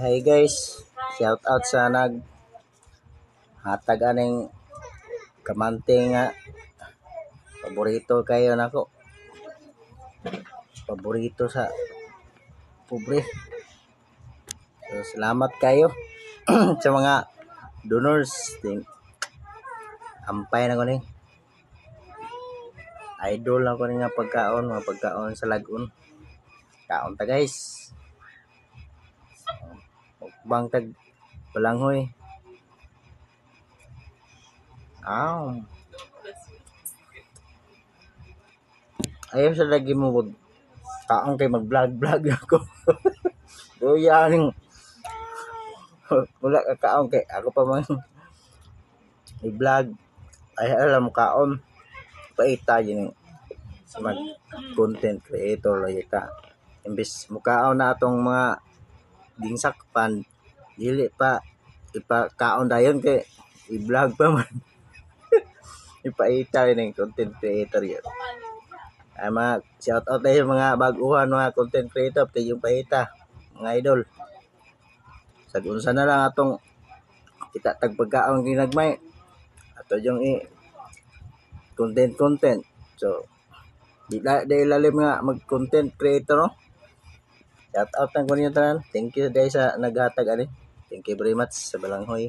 Hi guys, shout out sa nag hatag aning kamante nga paborito kayo nako. Paborito sa pobre. So, salamat kayo sa mga donors. Ampay na ko ni. Idol na ko ni nga pagkaon, mga pagkaon sa lagun. Kaon ta guys. Bang tag balanghoy. Ayaw sa lagi mo wag kaon kay mag-vlog ako. Kuya ning wala ka kaon kay ako pa man i-vlog. Ay alam mo kaon paita yun mag content creator lagi ka. Imbis mukaon na atong mga gingsakpan dili pa ipakaon dayon kay i-vlog pa man. Ipaita ning content creator yun. Ay mga shout out tayo mga baguhan mga content creator tayo yung paita mga idol. Sa unsa na lang atong kita tagpagkaon ginagmay ato yung content. So di ilalim nga mag content creator no. Shout out ang kunyo tanan. Thank you dahil sa naghatag ani. Thank you very much sa balanghoy.